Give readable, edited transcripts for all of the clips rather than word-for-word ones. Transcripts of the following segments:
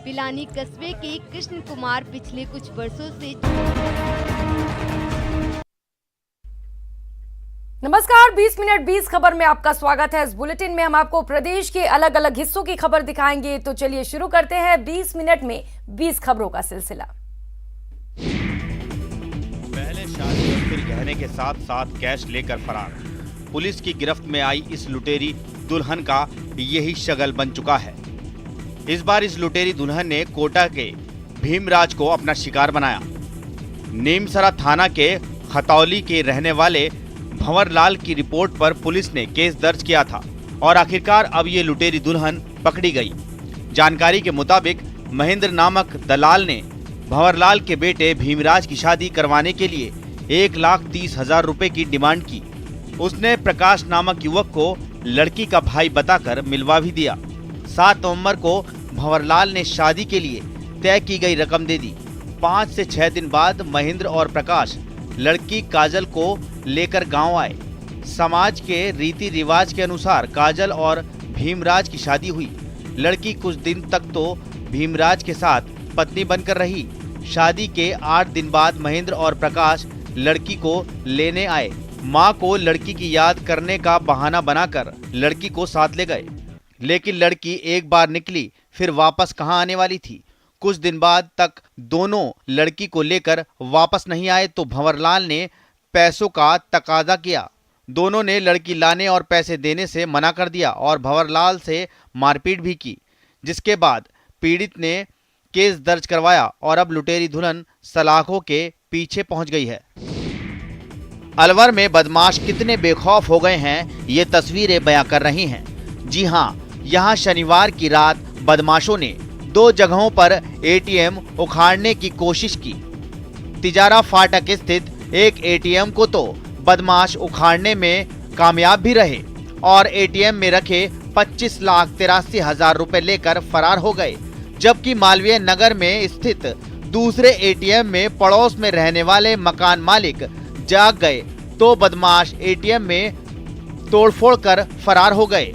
पिलानी कस्बे के कृष्ण कुमार पिछले कुछ वर्षों से नमस्कार, 20 मिनट 20 खबर में आपका स्वागत है। इस बुलेटिन में हम आपको प्रदेश के अलग अलग हिस्सों की खबर दिखाएंगे। तो चलिए शुरू करते हैं 20 मिनट में 20 खबरों का सिलसिला। पहले शादी और फिर गहने के साथ साथ कैश लेकर फरार। पुलिस की गिरफ्त में आई इस लुटेरी दुल्हन का यही शगल बन चुका है। इस बार इस लुटेरी दुल्हन ने कोटा के भीमराज को अपना शिकार बनाया। नीमसरा थाना के खतौली के रहने वाले भंवरलाल की रिपोर्ट पर पुलिस ने केस दर्ज किया था और आखिरकार अब ये लुटेरी दुल्हन पकड़ी गई। जानकारी के मुताबिक महेंद्र नामक दलाल ने भंवरलाल के बेटे भीमराज की शादी करवाने के लिए 1,30,000 रुपए की डिमांड की। उसने प्रकाश नामक युवक को लड़की का भाई बताकर मिलवा भी दिया। 7 नवंबर को भंवरलाल ने शादी के लिए तय की गई रकम दे दी। 5 से 6 दिन बाद महेंद्र और प्रकाश लड़की काजल को लेकर गांव आए। समाज के रीति रिवाज के अनुसार काजल और भीमराज की शादी हुई। लड़की कुछ दिन तक तो भीमराज के साथ पत्नी बनकर रही। शादी के 8 दिन बाद महेंद्र और प्रकाश लड़की को लेने आए। मां को लड़की की याद करने का बहाना बनाकर लड़की को साथ ले गए, लेकिन लड़की एक बार निकली फिर वापस कहां आने वाली थी। कुछ दिन बाद तक दोनों लड़की को लेकर वापस नहीं आए तो भंवरलाल ने पैसों का तकाजा किया। दोनों ने लड़की लाने और पैसे देने से मना कर दिया और भंवरलाल से मारपीट भी की, जिसके बाद पीड़ित ने केस दर्ज करवाया और अब लुटेरी दुल्हन सलाखों के पीछे पहुंच गई है। अलवर में बदमाश कितने बेखौफ हो गए हैं ये तस्वीरें बयां कर रही हैं। जी हां, यहां शनिवार की रात बदमाशों ने 2 जगहों पर एटीएम उखाड़ने की कोशिश की। तिजारा फाटक स्थित एक एटीएम को तो बदमाश उखाड़ने में कामयाब भी रहे और एटीएम में रखे 25,83,000 रुपए लेकर फरार हो गए। जबकि मालवीय नगर में स्थित दूसरे एटीएम में पड़ोस में रहने वाले मकान मालिक जाग गए तो बदमाश एटीएम में तोड़फोड़ कर फरार हो गए।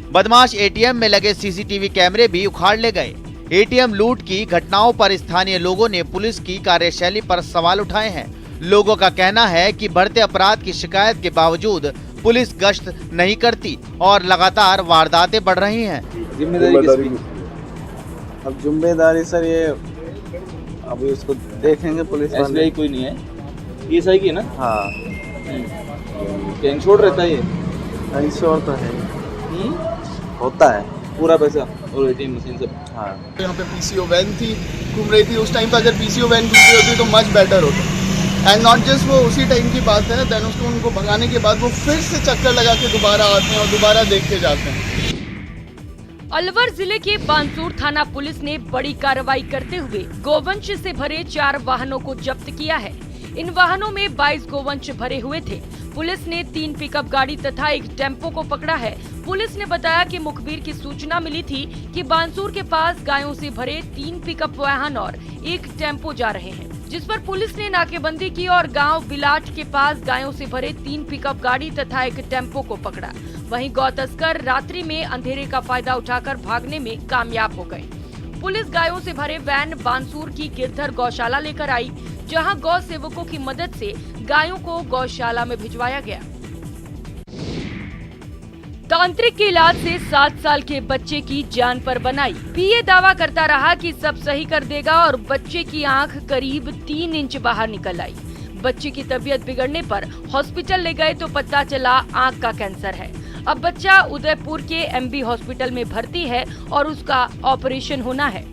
बदमाश एटीएम में लगे सीसीटीवी कैमरे भी उखाड़ ले गए। एटीएम लूट की घटनाओं पर स्थानीय लोगों ने पुलिस की कार्यशैली पर सवाल उठाए हैं। लोगों का कहना है कि बढ़ते अपराध की शिकायत के बावजूद पुलिस गश्त नहीं करती और लगातार वारदातें बढ़ रही हैं। जिम्मेदारी अब जिम्मेदारी सर ये अभी उसको देखेंगे पुलिस वाले। कोई नहीं है ये सही की है ना। हाँ गैंग छोड़ रहता है ये इंश्योर तो है होता है पूरा पैसा और एटीएम मशीन सब। हाँ यहाँ पे पीसीओ वैन थी घूम रही थी। उस टाइम पे अगर पीसीओ वैन घूम रही होती तो मच बेटर होता। एंड नॉट जस्ट वो उसी टाइम की बात है, देन उसको उनको भगाने के बाद वो फिर से चक्कर लगा के दोबारा आते हैं और दोबारा देख के जाते हैं। अलवर जिले के बानसूर थाना पुलिस ने बड़ी कार्रवाई करते हुए गोवंश से भरे 4 वाहनों को जब्त किया है। इन वाहनों में 22 गोवंश भरे हुए थे। पुलिस ने 3 पिकअप गाड़ी तथा एक टेम्पो को पकड़ा है। पुलिस ने बताया कि मुखबिर की सूचना मिली थी कि बानसूर के पास गायों से भरे 3 पिकअप वाहन और एक टेम्पो जा रहे हैं, जिस पर पुलिस ने नाकेबंदी की और गांव बिलाट के पास गायों से भरे 3 पिकअप गाड़ी तथा एक टेम्पो को पकड़ा। वहीं गौ तस्कर रात्रि में अंधेरे का फायदा उठाकर भागने में कामयाब हो गए। पुलिस गायों से भरे वैन बानसूर की गिरधर गौशाला लेकर आई, जहां गौ सेवकों की मदद से गायों को गौशाला में भिजवाया गया। तांत्रिक के इलाज से 7 साल के बच्चे की जान पर बनाई। पीए दावा करता रहा कि सब सही कर देगा और बच्चे की आंख करीब 3 इंच बाहर निकल आई। बच्चे की तबीयत बिगड़ने पर हॉस्पिटल ले गए तो पता चला आंख का कैंसर है। अब बच्चा उदयपुर के एमबी हॉस्पिटल में भर्ती है और उसका ऑपरेशन होना है।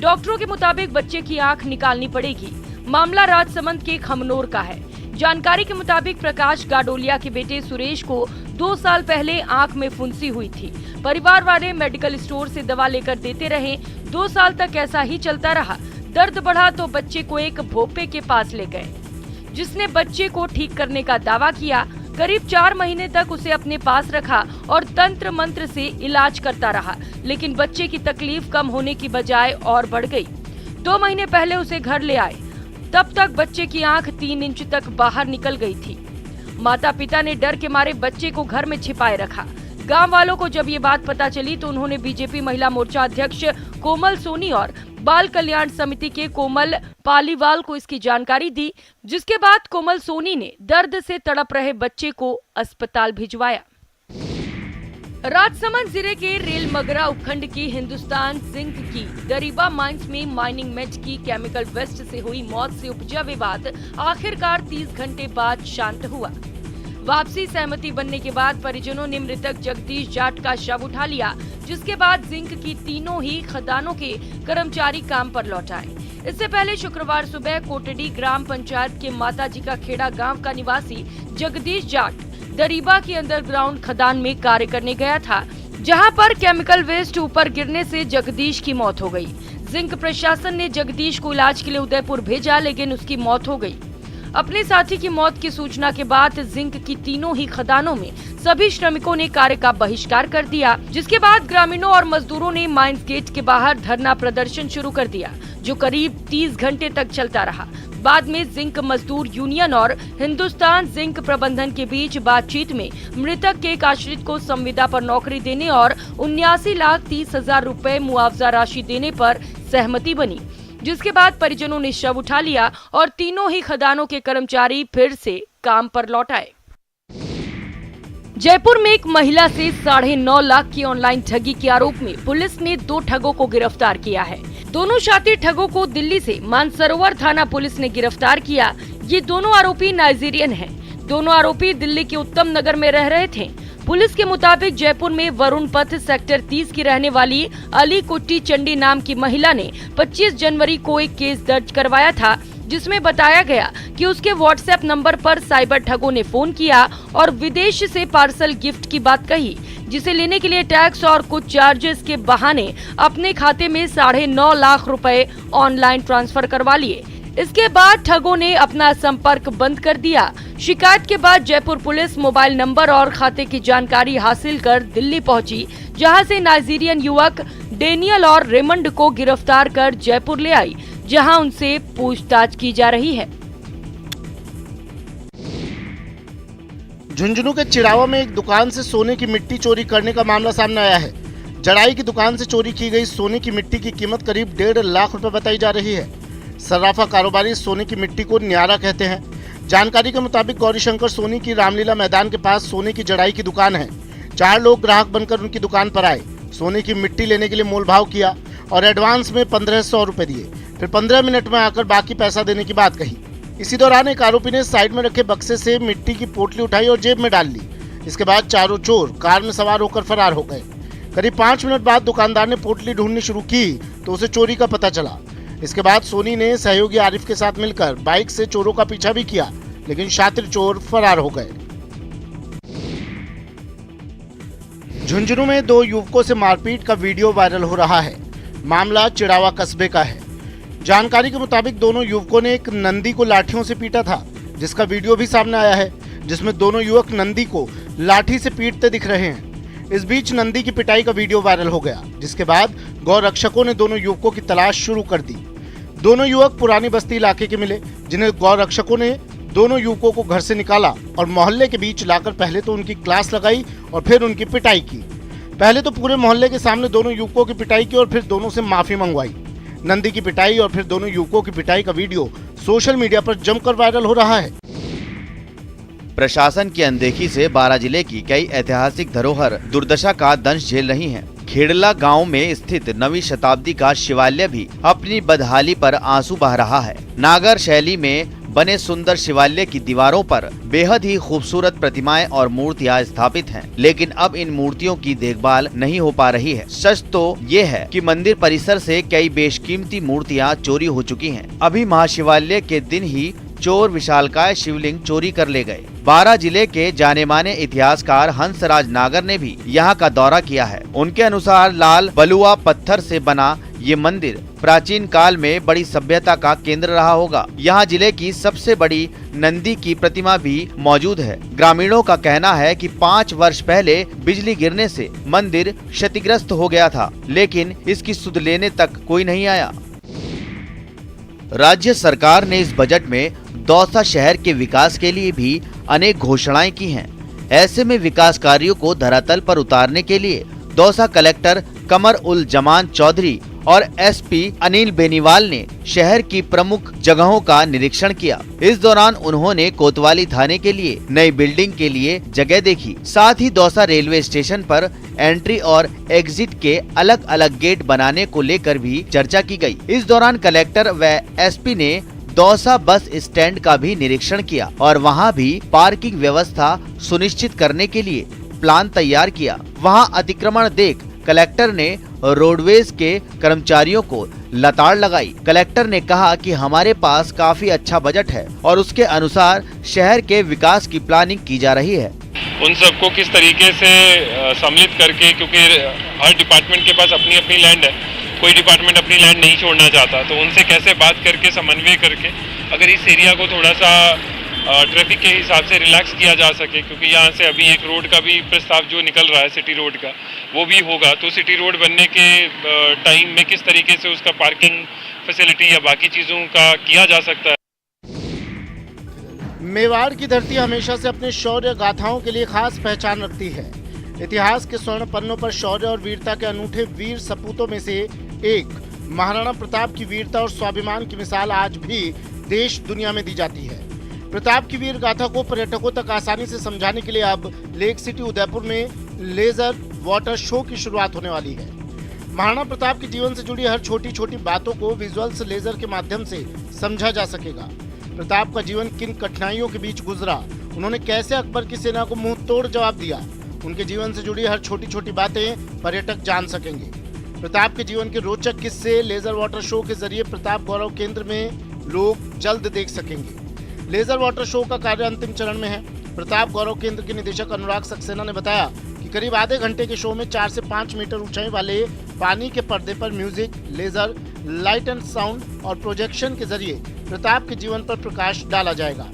डॉक्टरों के मुताबिक बच्चे की आंख निकालनी पड़ेगी। मामला राजसमंद के खमनोर का है। जानकारी के मुताबिक प्रकाश गाडोलिया के बेटे सुरेश को 2 साल पहले आंख में फुंसी हुई थी। परिवार वाले मेडिकल स्टोर से दवा लेकर देते रहे। 2 साल तक ऐसा ही चलता रहा। दर्द बढ़ा तो बच्चे को एक भोपे के पास ले गए, जिसने बच्चे को ठीक करने का दावा किया। करीब 4 महीने तक उसे अपने पास रखा और तंत्र मंत्र से इलाज करता रहा, लेकिन बच्चे की तकलीफ कम होने की बजाय और बढ़ गई। 2 महीने पहले उसे घर ले आए, तब तक बच्चे की आंख 3 इंच तक बाहर निकल गई थी। माता पिता ने डर के मारे बच्चे को घर में छिपाए रखा। गांव वालों को जब ये बात पता चली तो उन्होंने बीजेपी महिला मोर्चा अध्यक्ष कोमल सोनी और बाल कल्याण समिति के कोमल पालीवाल को इसकी जानकारी दी, जिसके बाद कोमल सोनी ने दर्द से तड़प रहे बच्चे को अस्पताल भिजवाया। राजसमंद जिले के रेलमगरा उपखंड की हिंदुस्तान जिंक की दरीबा माइंस में माइनिंग मेट की केमिकल वेस्ट से हुई मौत से उपजा विवाद आखिरकार 30 घंटे बाद शांत हुआ। वापसी सहमति बनने के बाद परिजनों ने मृतक जगदीश जाट का शव उठा लिया, जिसके बाद जिंक की तीनों ही खदानों के कर्मचारी काम पर लौट आए। इससे पहले शुक्रवार सुबह कोटडी ग्राम पंचायत के माताजी का खेड़ा गांव का निवासी जगदीश जाट दरीबा की अंडरग्राउंड खदान में कार्य करने गया था, जहां पर केमिकल वेस्ट ऊपर गिरने से जगदीश की मौत हो गई। जिंक प्रशासन ने जगदीश को इलाज के लिए उदयपुर भेजा, लेकिन उसकी मौत हो गई। अपने साथी की मौत की सूचना के बाद जिंक की तीनों ही खदानों में सभी श्रमिकों ने कार्य का बहिष्कार कर दिया, जिसके बाद ग्रामीणों और मजदूरों ने माइंस गेट के बाहर धरना प्रदर्शन शुरू कर दिया, जो करीब 30 घंटे तक चलता रहा। बाद में जिंक मजदूर यूनियन और हिंदुस्तान जिंक प्रबंधन के बीच बातचीत में मृतक के एक आश्रित को संविदा पर नौकरी देने और 79,30,000 रुपए मुआवजा राशि देने पर सहमति बनी, जिसके बाद परिजनों ने शव उठा लिया और तीनों ही खदानों के कर्मचारी फिर से काम पर लौट आए। जयपुर में एक महिला से 9.5 लाख की ऑनलाइन ठगी के आरोप में पुलिस ने 2 ठगों को गिरफ्तार किया है। दोनों शातिर ठगों को दिल्ली से मानसरोवर थाना पुलिस ने गिरफ्तार किया। ये दोनों आरोपी नाइजीरियन हैं। दोनों आरोपी दिल्ली के उत्तम नगर में रह रहे थे। पुलिस के मुताबिक जयपुर में वरुण पथ सेक्टर 30 की रहने वाली अली कुट्टी चंडी नाम की महिला ने 25 जनवरी को एक केस दर्ज करवाया था, जिसमें बताया गया कि उसके व्हाट्सएप नंबर पर साइबर ठगों ने फोन किया और विदेश से पार्सल गिफ्ट की बात कही, जिसे लेने के लिए टैक्स और कुछ चार्जेस के बहाने अपने खाते में 9.5 लाख रुपए ऑनलाइन ट्रांसफर करवा लिए। इसके बाद ठगों ने अपना संपर्क बंद कर दिया। शिकायत के बाद जयपुर पुलिस मोबाइल नंबर और खाते की जानकारी हासिल कर दिल्ली पहुंची, जहां से नाइजीरियन युवक डेनियल और रेमंड को गिरफ्तार कर जयपुर ले आई, जहां उनसे पूछताछ की जा रही है। झुंझुनू के चिड़ावा में एक दुकान से सोने की मिट्टी चोरी करने का मामला सामने आया है। जड़ाई की दुकान से चोरी की गई सोने की मिट्टी की कीमत करीब 1.5 लाख रुपए बताई जा रही है। सर्राफा कारोबारी सोने की मिट्टी को न्यारा कहते हैं। जानकारी के मुताबिक गौरीशंकर सोनी की रामलीला मैदान के पास सोने की जड़ाई की दुकान है। 4 लोग ग्राहक बनकर उनकी दुकान पर आए, सोने की मिट्टी लेने के लिए मोलभाव किया और एडवांस में 1500 रुपए दिए। फिर 15 मिनट में आकर बाकी पैसा देने की बात कही। इसी दौरान एक आरोपी ने साइड में रखे बक्से से मिट्टी की पोटली उठाई और जेब में डाल ली। इसके बाद चारों चोर कार में सवार होकर फरार हो गए। करीब 5 मिनट बाद दुकानदार ने पोटली ढूंढनी शुरू की तो उसे चोरी का पता चला। इसके बाद सोनी ने सहयोगी आरिफ के साथ मिलकर बाइक से चोरों का पीछा भी किया, लेकिन शातिर चोर फरार हो गए। झुंझुनू में 2 युवकों से मारपीट का वीडियो वायरल हो रहा है। मामला चिड़ावा कस्बे का है। जानकारी के मुताबिक दोनों युवकों ने एक नंदी को लाठियों से पीटा था, जिसका वीडियो भी सामने आया है, जिसमें दोनों युवक नंदी को लाठी से पीटते दिख रहे हैं। इस बीच नंदी की पिटाई का वीडियो वायरल हो गया, जिसके बाद गौ रक्षकों ने दोनों युवकों की तलाश शुरू कर दी। दोनों युवक पुरानी बस्ती इलाके के मिले, जिन्हें गौ रक्षकों ने दोनों युवकों को घर से निकाला और मोहल्ले के बीच लाकर पहले तो उनकी क्लास लगाई और फिर उनकी पिटाई की। पहले तो पूरे मोहल्ले के सामने दोनों युवकों की पिटाई की और फिर दोनों से माफी मंगवाई। नंदी की पिटाई और फिर दोनों युवकों की पिटाई का वीडियो सोशल मीडिया पर जमकर वायरल हो रहा है। प्रशासन की अनदेखी से 12 जिले की कई ऐतिहासिक धरोहर दुर्दशा का दंश झेल रही हैं। खेड़ला गांव में स्थित 9वीं शताब्दी का शिवालय भी अपनी बदहाली पर आंसू बहा रहा है। नागर शैली में बने सुंदर शिवालय की दीवारों पर बेहद ही खूबसूरत प्रतिमाएं और मूर्तियां स्थापित हैं, लेकिन अब इन मूर्तियों की देखभाल नहीं हो पा रही है। सच तो ये है कि मंदिर परिसर से कई बेशकीमती मूर्तियां चोरी हो चुकी हैं। अभी महाशिवालय के दिन ही चोर विशालकाय शिवलिंग चोरी कर ले गए। 12 जिले के जाने माने इतिहासकार हंसराज नागर ने भी यहाँ का दौरा किया है। उनके अनुसार लाल बलुआ पत्थर से बना ये मंदिर प्राचीन काल में बड़ी सभ्यता का केंद्र रहा होगा। यहाँ जिले की सबसे बड़ी नंदी की प्रतिमा भी मौजूद है। ग्रामीणों का कहना है कि 5 वर्ष पहले बिजली गिरने से मंदिर क्षतिग्रस्त हो गया था, लेकिन इसकी सुध लेने तक कोई नहीं आया। राज्य सरकार ने इस बजट में दौसा शहर के विकास के लिए भी अनेक घोषणाएं की हैं। ऐसे में विकास कार्यों को धरातल पर उतारने के लिए दौसा कलेक्टर कमर उल जमान चौधरी और एसपी अनिल बेनीवाल ने शहर की प्रमुख जगहों का निरीक्षण किया। इस दौरान उन्होंने कोतवाली थाने के लिए नई बिल्डिंग के लिए जगह देखी। साथ ही दौसा रेलवे स्टेशन पर एंट्री और एग्जिट के अलग अलग गेट बनाने को लेकर भी चर्चा की गई। इस दौरान कलेक्टर व एसपी ने दौसा बस स्टैंड का भी निरीक्षण किया और वहां भी पार्किंग व्यवस्था सुनिश्चित करने के लिए प्लान तैयार किया। वहां अतिक्रमण देख कलेक्टर ने रोडवेज के कर्मचारियों को लताड़ लगाई। कलेक्टर ने कहा कि हमारे पास काफी अच्छा बजट है और उसके अनुसार शहर के विकास की प्लानिंग की जा रही है। उन सबको किस तरीके से सम्मिलित करके, क्योंकि हर डिपार्टमेंट के पास अपनी अपनी लैंड है, कोई डिपार्टमेंट अपनी लैंड नहीं छोड़ना चाहता, तो उनसे कैसे बात करके समन्वय करके अगर इस एरिया को थोड़ा सा ट्रैफिक के हिसाब से रिलैक्स किया जा सके, क्योंकि यहाँ से अभी एक रोड का भी प्रस्ताव जो निकल रहा है सिटी रोड का, वो भी होगा, तो सिटी रोड बनने के टाइम में किस तरीके से उसका पार्किंग फैसिलिटी या बाकी चीज़ों का किया जा सकता है। मेवाड़ की धरती हमेशा से अपने शौर्य गाथाओं के लिए खास पहचान रखती है। इतिहास के स्वर्ण पन्नों पर शौर्य और वीरता के अनूठे वीर सपूतों में से एक महाराणा प्रताप की वीरता और स्वाभिमान की मिसाल आज भी देश दुनिया में दी जाती है। प्रताप की वीर गाथा को पर्यटकों तक आसानी से समझाने के लिए अब लेक सिटी उदयपुर में लेजर वाटर शो की शुरुआत होने वाली है। महाराणा प्रताप के जीवन से जुड़ी हर छोटी छोटी बातों को विजुअल्स लेजर के माध्यम से समझा जा सकेगा। प्रताप का जीवन किन कठिनाइयों के बीच गुजरा, उन्होंने कैसे अकबर की सेना को मुंह तोड़ जवाब दिया, उनके जीवन से जुड़ी हर छोटी छोटी बातें पर्यटक जान सकेंगे। प्रताप के जीवन के रोचक किस्से लेजर वाटर शो के जरिए प्रताप गौरव केंद्र में लोग जल्द देख सकेंगे। लेजर वाटर शो का कार्य अंतिम चरण में है। प्रताप गौरव केंद्र के निदेशक अनुराग सक्सेना ने बताया कि करीब आधे घंटे के शो में 4 से 5 मीटर ऊंचाई वाले पानी के पर्दे पर music, laser, light and sound और प्रोजेक्शन के जरिए प्रताप के जीवन पर प्रकाश डाला जाएगा।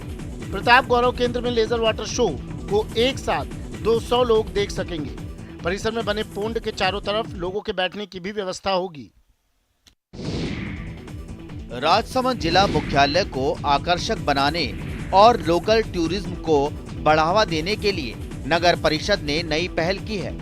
प्रताप गौरव केंद्र में लेजर वाटर शो को एक साथ 200 लोग देख सकेंगे। परिसर में बने पोंड के चारों तरफ लोगों के बैठने की भी व्यवस्था होगी। राजसमंद जिला मुख्यालय को आकर्षक बनाने और लोकल टूरिज्म को बढ़ावा देने के लिए नगर परिषद ने नई पहल की है।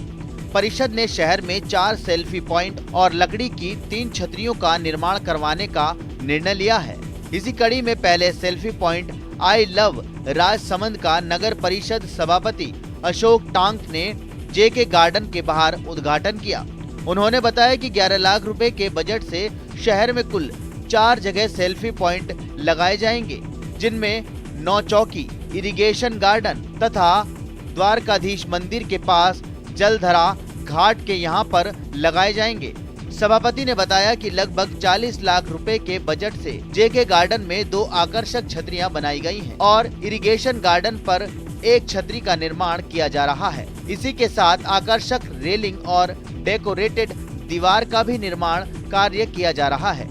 परिषद ने शहर में 4 सेल्फी पॉइंट और लकड़ी की 3 छतरियों का निर्माण करवाने का निर्णय लिया है। इसी कड़ी में पहले selfie point I love Rajsamand का नगर परिषद सभापति अशोक टांक ने जेके गार्डन के बाहर उद्घाटन किया। उन्होंने बताया कि 11 लाख रुपए के बजट से शहर में कुल 4 जगह सेल्फी पॉइंट लगाए जाएंगे, जिनमें 9 चौकी, इरिगेशन गार्डन तथा द्वारकाधीश मंदिर के पास जलधरा घाट के यहाँ पर लगाए जाएंगे। सभापति ने बताया कि लगभग 40 लाख रुपए के बजट से जेके गार्डन में 2 आकर्षक छतरियां बनाई गई हैं और इरिगेशन गार्डन पर 1 छतरी का निर्माण किया जा रहा है। इसी के साथ आकर्षक रेलिंग और डेकोरेटेड दीवार का भी निर्माण कार्य किया जा रहा है।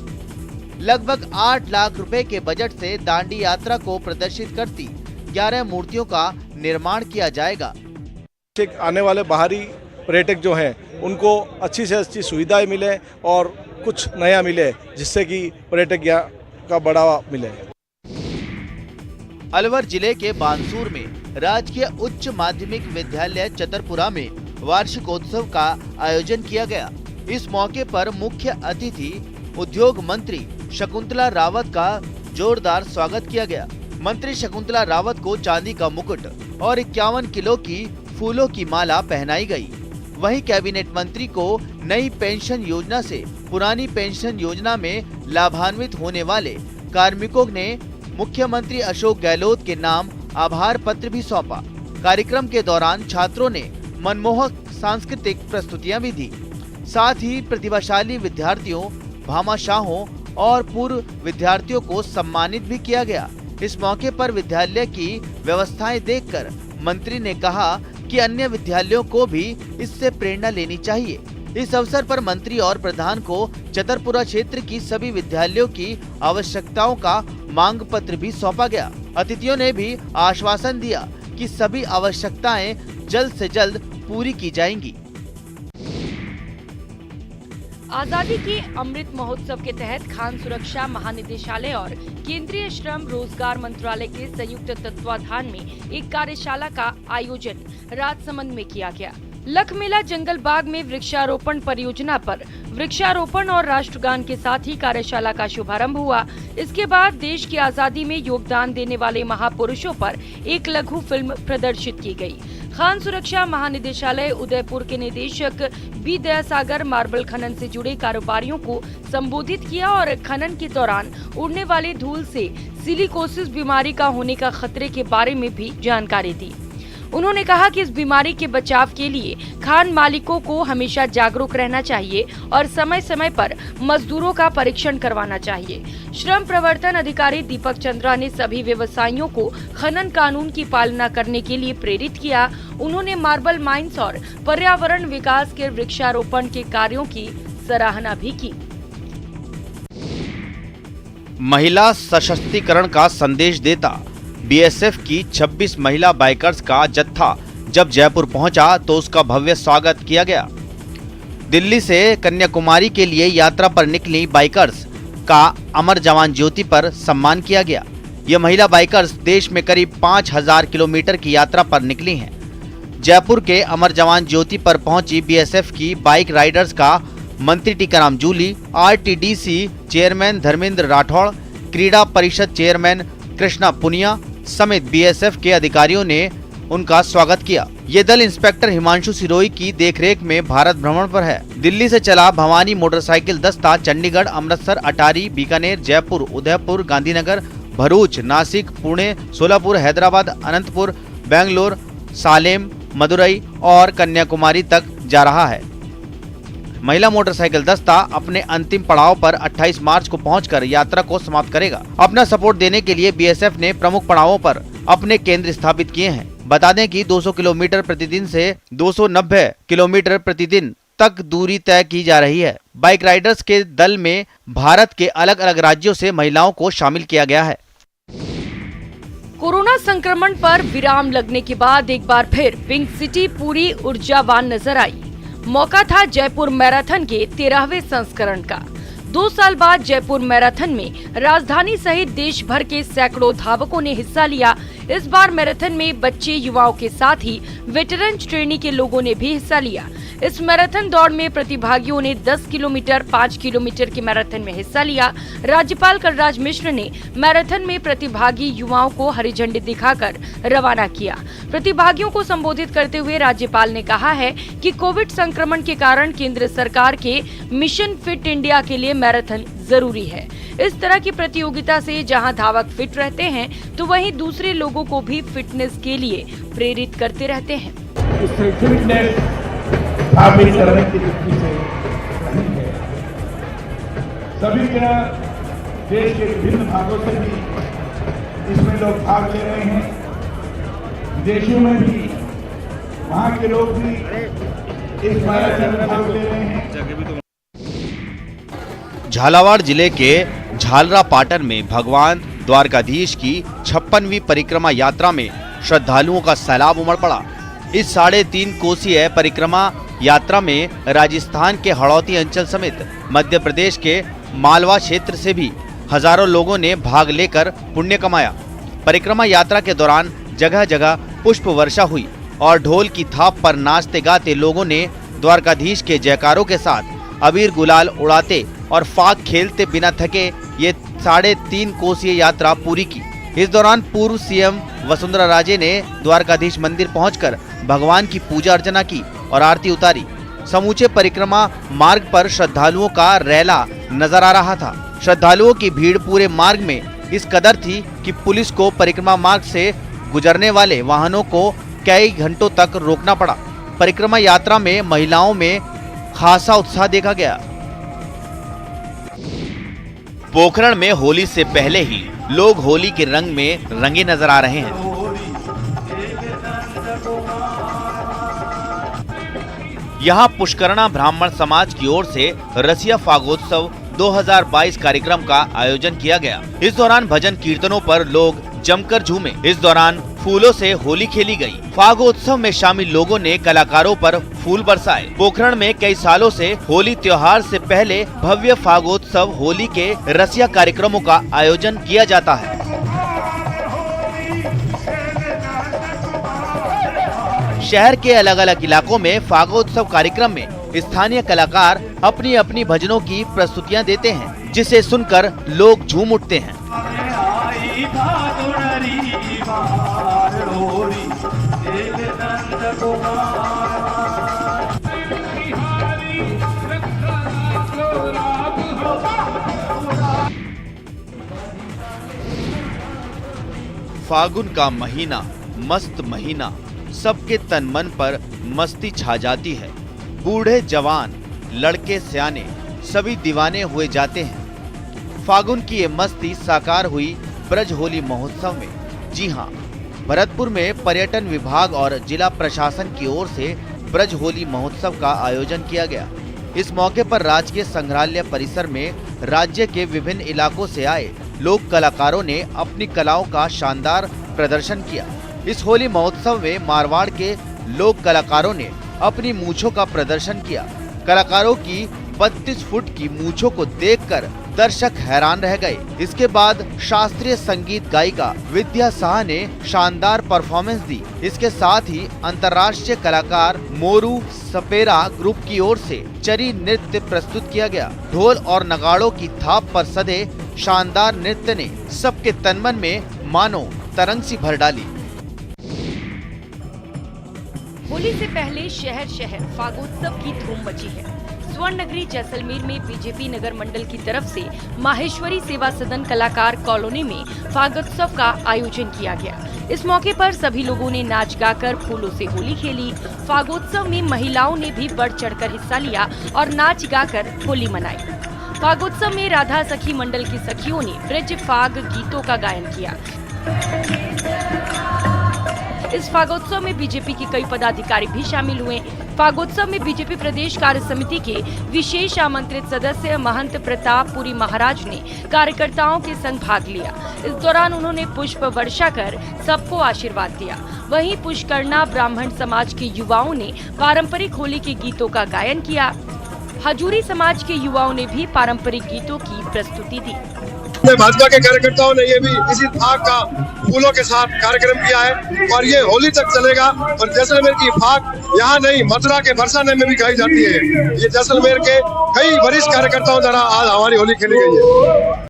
लगभग 8 लाख रुपए के बजट से दांडी यात्रा को प्रदर्शित करती 11 मूर्तियों का निर्माण किया जाएगा। आने वाले बाहरी पर्यटक जो हैं उनको अच्छी से अच्छी सुविधाएं मिले और कुछ नया मिले, जिससे कि पर्यटक यहाँ का बढ़ावा मिले। अलवर जिले के बानसूर में राजकीय उच्च माध्यमिक विद्यालय चतरपुरा में वार्षिकोत्सव का आयोजन किया गया। इस मौके पर मुख्य अतिथि उद्योग मंत्री शकुंतला रावत का जोरदार स्वागत किया गया। मंत्री शकुंतला रावत को चांदी का मुकुट और 51 किलो की फूलों की माला पहनाई गई। वहीं कैबिनेट मंत्री को नई पेंशन योजना से पुरानी पेंशन योजना में लाभान्वित होने वाले कार्मिकों ने मुख्यमंत्री अशोक गहलोत के नाम आभार पत्र भी सौंपा। कार्यक्रम के दौरान छात्रों ने मनमोहक सांस्कृतिक प्रस्तुतियां भी दी। साथ ही प्रतिभाशाली विद्यार्थियों, भामाशाहों और पूर्व विद्यार्थियों को सम्मानित भी किया गया। इस मौके पर विद्यालय की व्यवस्थाएं देखकर मंत्री ने कहा कि अन्य विद्यालयों को भी इससे प्रेरणा लेनी चाहिए। इस अवसर पर मंत्री और प्रधान को चतरपुरा क्षेत्र की सभी विद्यालयों की आवश्यकताओं का मांग पत्र भी सौंपा गया। अतिथियों ने भी आश्वासन दिया कि सभी आवश्यकताएं जल्द से जल्द पूरी की जाएंगी। आजादी के अमृत महोत्सव के तहत खान सुरक्षा महानिदेशालय और केंद्रीय श्रम रोजगार मंत्रालय के संयुक्त तत्वाधान में एक कार्यशाला का आयोजन राजसमंद में किया गया। लखमेला जंगल बाग में वृक्षारोपण परियोजना पर वृक्षारोपण और राष्ट्रगान के साथ ही कार्यशाला का शुभारंभ हुआ। इसके बाद देश की आजादी में योगदान देने वाले महापुरुषों पर एक लघु फिल्म प्रदर्शित की गई। खान सुरक्षा महानिदेशालय उदयपुर के निदेशक बी दयासागर मार्बल खनन से जुड़े कारोबारियों को संबोधित किया और खनन के दौरान उड़ने वाले धूल से सिलिकोसिस बीमारी का होने का खतरे के बारे में भी जानकारी दी। उन्होंने कहा कि इस बीमारी के बचाव के लिए खान मालिकों को हमेशा जागरूक रहना चाहिए और समय समय पर मजदूरों का परीक्षण करवाना चाहिए। श्रम प्रवर्तन अधिकारी दीपक चंद्रा ने सभी व्यवसायियों को खनन कानून की पालना करने के लिए प्रेरित किया। उन्होंने मार्बल माइंस और पर्यावरण विकास के वृक्षारोपण के कार्यों की सराहना भी की। महिला सशक्तिकरण का संदेश देता बीएसएफ की 26 महिला बाइकर्स का जत्था जब जयपुर पहुंचा तो उसका भव्य स्वागत किया गया। दिल्ली से कन्याकुमारी के लिए यात्रा पर निकली बाइकर्स का अमर जवान ज्योति पर सम्मान किया गया। ये महिला बाइकर्स देश में करीब 5000 किलोमीटर की यात्रा पर निकली हैं। जयपुर के अमर जवान ज्योति पर पहुंची बीएसएफ की बाइक राइडर्स का मंत्री टीकाराम जूली, आरटीडीसी चेयरमैन धर्मेंद्र राठौड़, क्रीड़ा परिषद चेयरमैन कृष्णा पुनिया समेत बीएसएफ के अधिकारियों ने उनका स्वागत किया। ये दल इंस्पेक्टर हिमांशु सिरोही की देखरेख में भारत भ्रमण पर है। दिल्ली से चला भवानी मोटरसाइकिल दस्ता चंडीगढ़, अमृतसर, अटारी, बीकानेर, जयपुर, उदयपुर, गांधीनगर, भरूच, नासिक, पुणे, सोलापुर, हैदराबाद, अनंतपुर, बेंगलोर, सालेम, मदुरई और कन्याकुमारी तक जा रहा है। महिला मोटरसाइकिल दस्ता अपने अंतिम पड़ाव पर 28 मार्च को पहुंचकर यात्रा को समाप्त करेगा। अपना सपोर्ट देने के लिए बीएसएफ ने प्रमुख पड़ावों पर अपने केंद्र स्थापित किए हैं। बता दें कि 200 किलोमीटर प्रतिदिन से 290 किलोमीटर प्रतिदिन तक दूरी तय की जा रही है। बाइक राइडर्स के दल में भारत के अलग अलग राज्यों से महिलाओं को शामिल किया गया है। कोरोना संक्रमण पर विराम लगने के बाद एक बार फिर पिंक सिटी पूरी ऊर्जावान नजर आई। मौका था जयपुर मैराथन के 13वें संस्करण का। 2 साल बाद जयपुर मैराथन में राजधानी सहित देश भर के सैकड़ों धावकों ने हिस्सा लिया। इस बार मैराथन में बच्चे, युवाओं के साथ ही वेटरन श्रेणी के लोगों ने भी हिस्सा लिया। इस मैराथन दौड़ में प्रतिभागियों ने 10 किलोमीटर, 5 किलोमीटर के मैराथन में हिस्सा लिया। राज्यपाल कलराज मिश्र ने मैराथन में प्रतिभागी युवाओं को हरी झंडी दिखाकर रवाना किया। प्रतिभागियों को संबोधित करते हुए राज्यपाल ने कहा है कि कोविड संक्रमण के कारण केंद्र सरकार के मिशन फिट इंडिया के लिए मैराथन जरूरी है। इस तरह की प्रतियोगिता से जहां धावक फिट रहते हैं तो वहीं दूसरे लोगों को भी फिटनेस के लिए प्रेरित करते रहते हैं। स्थापित करने की दृष्टि से नहीं है। सभी जगह देश के विभिन्न भागों से भी इसमें लोग भाग ले रहे हैं। विदेशों में भी वहाँ के लोग भी इस मैराथन में भाग ले रहे हैं। झालावाड़ जिले के झालरा पाटन में भगवान द्वारकाधीश की 56वीं परिक्रमा यात्रा में श्रद्धालुओं का सैलाब उमड़ पड़ा। इस 3.5 कोसीय परिक्रमा यात्रा में राजस्थान के हड़ौती अंचल समेत मध्य प्रदेश के मालवा क्षेत्र से भी हजारों लोगों ने भाग लेकर पुण्य कमाया। परिक्रमा यात्रा के दौरान जगह जगह पुष्प वर्षा हुई और ढोल की थाप पर नाचते गाते लोगों ने द्वारकाधीश के जयकारों के साथ अबीर गुलाल उड़ाते और फाग खेलते बिना थके ये 3.5 कोसीय यात्रा पूरी की। इस दौरान पूर्व सीएम वसुंधरा राजे ने द्वारकाधीश मंदिर पहुंचकर भगवान की पूजा अर्चना की और आरती उतारी। समूचे परिक्रमा मार्ग पर श्रद्धालुओं का रैला नजर आ रहा था। श्रद्धालुओं की भीड़ पूरे मार्ग में इस कदर थी कि पुलिस को परिक्रमा मार्ग से गुजरने वाले वाहनों को कई घंटों तक रोकना पड़ा। परिक्रमा यात्रा में महिलाओं में खासा उत्साह देखा गया। पोखरण में होली से पहले ही लोग होली के रंग में रंगे नजर आ रहे हैं। यहाँ पुष्करणा ब्राह्मण समाज की ओर से रसिया फागोत्सव 2022 कार्यक्रम का आयोजन किया गया। इस दौरान भजन कीर्तनों पर लोग जमकर झूमे। इस दौरान फूलों से होली खेली गई। फागोत्सव में शामिल लोगों ने कलाकारों पर फूल बरसाए। पोखरण में कई सालों से होली त्योहार से पहले भव्य फागोत्सव होली के रसिया कार्यक्रमों का आयोजन किया जाता है। शहर के अलग अलग इलाकों में फागोत्सव कार्यक्रम में स्थानीय कलाकार अपनी अपनी भजनों की प्रस्तुतियां देते हैं, जिसे सुनकर लोग झूम उठते हैं। फागुन का महीना मस्त महीना, सबके तन मन पर मस्ती छा जाती है। बूढ़े जवान लड़के सयाने सभी दीवाने हुए जाते हैं। फागुन की ये मस्ती साकार हुई ब्रज होली महोत्सव में। जी हां, भरतपुर में पर्यटन विभाग और जिला प्रशासन की ओर से ब्रज होली महोत्सव का आयोजन किया गया। इस मौके पर राजकीय संग्रहालय परिसर में राज्य के विभिन्न इलाकों से आए लोक कलाकारों ने अपनी कलाओं का शानदार प्रदर्शन किया। इस होली महोत्सव में मारवाड़ के लोक कलाकारों ने अपनी मूंछों का प्रदर्शन किया। कलाकारों की 32 फुट की मूंछों को देखकर दर्शक हैरान रह गए। इसके बाद शास्त्रीय संगीत गायिका विद्या शाह ने शानदार परफॉर्मेंस दी। इसके साथ ही अंतर्राष्ट्रीय कलाकार मोरू सपेरा ग्रुप की ओर से चरी नृत्य प्रस्तुत किया गया। ढोल और नगाड़ों की थाप पर सधे शानदार नृत्य ने सबके तन मन में मानो तरंग सी भर डाली। होली से पहले शहर शहर फागोत्सव की धूम मची है। स्वर्ण नगरी जैसलमेर में बीजेपी नगर मंडल की तरफ से माहेश्वरी सेवा सदन कलाकार कॉलोनी में फागोत्सव का आयोजन किया गया। इस मौके पर सभी लोगों ने नाच गाकर फूलों से होली खेली। फागोत्सव में महिलाओं ने भी बढ़ चढ़कर हिस्सा लिया और नाच गाकर होली मनाई। फागोत्सव में राधा सखी मंडल की सखियों ने ब्रज फाग गीतों का गायन किया। इस फागोत्सव में बीजेपी के कई पदाधिकारी भी शामिल हुए। फागोत्सव में बीजेपी प्रदेश कार्य समिति के विशेष आमंत्रित सदस्य महंत प्रताप पुरी महाराज ने कार्यकर्ताओं के संग भाग लिया। इस दौरान उन्होंने पुष्प वर्षा कर सबको आशीर्वाद दिया। वहीं पुष्करना ब्राह्मण समाज के युवाओं ने पारंपरिक होली के गीतों का गायन किया। हजूरी समाज के युवाओं ने भी पारंपरिक गीतों की प्रस्तुति दी। भाजपा के कार्यकर्ताओं ने ये भी इसी फाग का फूलों के साथ कार्यक्रम किया है और ये होली तक चलेगा। और जैसलमेर की फाग यहाँ नहीं, मथुरा के बरसाने में भी गाई जाती है। ये जैसलमेर के कई वरिष्ठ कार्यकर्ताओं द्वारा आज हमारी होली खेली गई है।